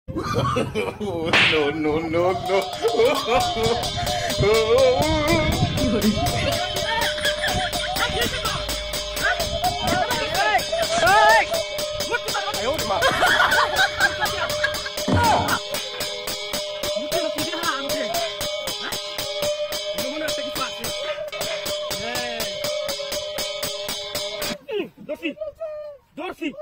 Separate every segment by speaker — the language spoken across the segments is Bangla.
Speaker 1: No, no, no, no.
Speaker 2: Dorsi!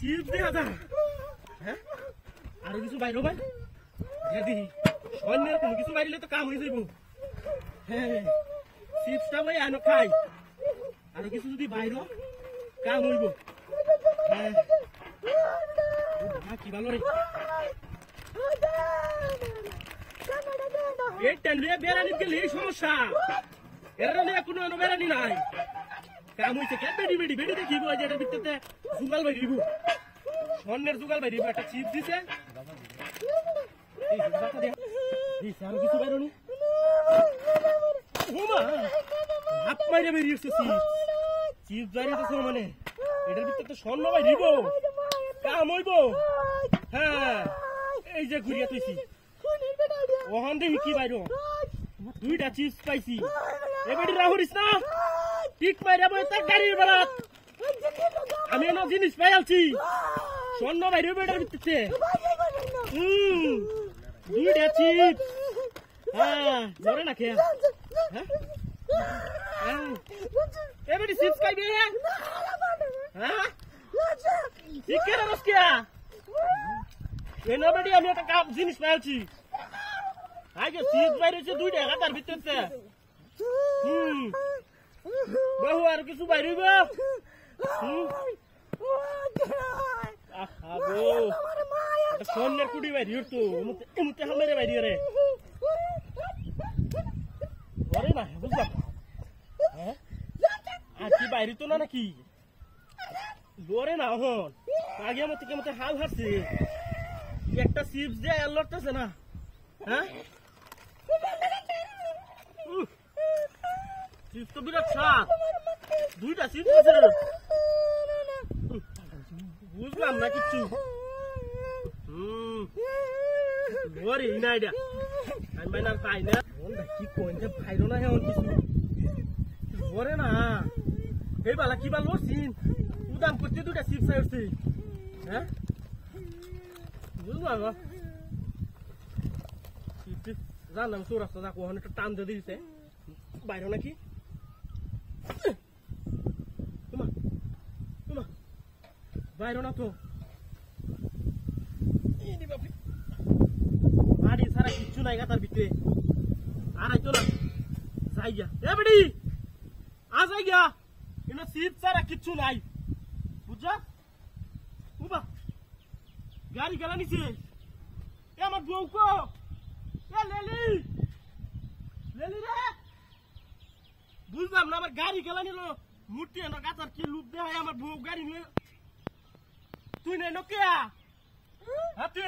Speaker 2: Chips দেখা যায় হ্যাঁ আর কিছু বাইরে ভাই দেখি অন্যের কোনো কিছু বাইরে তো কাম হয়ে যাইব হ্যাঁ চিপসটা ভাই আনো খাই আর কিছু যদি বাইরে কাম হইব হ্যাঁ কি ভালো রে এই টানলে বেড়ানি গেলে সমস্যা এর নিয়ে কোনো বেড়ানি নাই কাম হইছে কে বেডি বেডি বেডি দেখিব যেটার ভিতরে জুগাল বাইরিব স্বর্ণের জুগাল বাইরিব একটা চিপ দিছে এই বাতা দে এই সার কিছু বাইরনি ওমা হাত মাইরে বেরিয়েছে চিপ জারি তো মানে এটার ভিতরে তো স্বর্ণ বাইরিব কাম হইব হ্যাঁ এই যে ঘুরিয়া তুইছি ওখান দেখি কি বাইর দুইটা চিপস পাইছি এবারে রাহুরিস না ঠিক মাইরা বই তার গাড়ির বেলাত আমি এনে জিনিস পাইছি স্বর্ণ বাইরে বেটার ভিতরে দুইটা চিপস হ্যাঁ ধরে না খেয়া হ্যাঁ এবারে চিপস খাইবি হ্যাঁ ঠিক কেন বসকিয়া এনে বেটি আমি একটা কাপ জিনিস পাইছি আগে চিপস বাইরেছে দুইটা হাতার ভিতরে বাহু আর কিছু বাইরিব স্বর্ণের কুড়ি বাইরি তো এমতে হামেরে বাইরি রে ওরে না বুঝলাম হ্যাঁ আর কি বাইরি তো না নাকি জোরে না হন আগে মতো কেমন হাল হারছে একটা চিপস দিয়ে লড়তেছে না হ্যাঁ চিপস তো বিরাট স্বাদ দুইটা চিপস আছে বুঝলাম না কিচ্ছু ওরে না এটা আমি বাইনা পাই না কি কইন যে ভাইরো না হেন কিছু ওরে না এই বালা কি বাল লছিন উদাম করতে দুইটা চিপস আছে হ্যাঁ বুঝলাম না চিপস জানলাম সুরাস্তা যা কোহন একটু টান দিয়ে দিছে বাইরে নাকি বাইরে না তো বাড়ি সারা কিচ্ছু নাই গাতার ভিতরে আর আইতো না যাই গিয়া এ বেডি আ যাই গিয়া কিন্তু সিট সারা কিচ্ছু নাই বুঝা উবা গাড়ি গেলা নিছে এ আমার বউ কো এ লেলি লেলি রে বুঝলাম না আমার গাড়ি গেলা নিল মূর্তি আমার গাতার কি লুপ দেয় আমার বউ গাড়ি নিয়ে তুই নেই নকিয়া তুই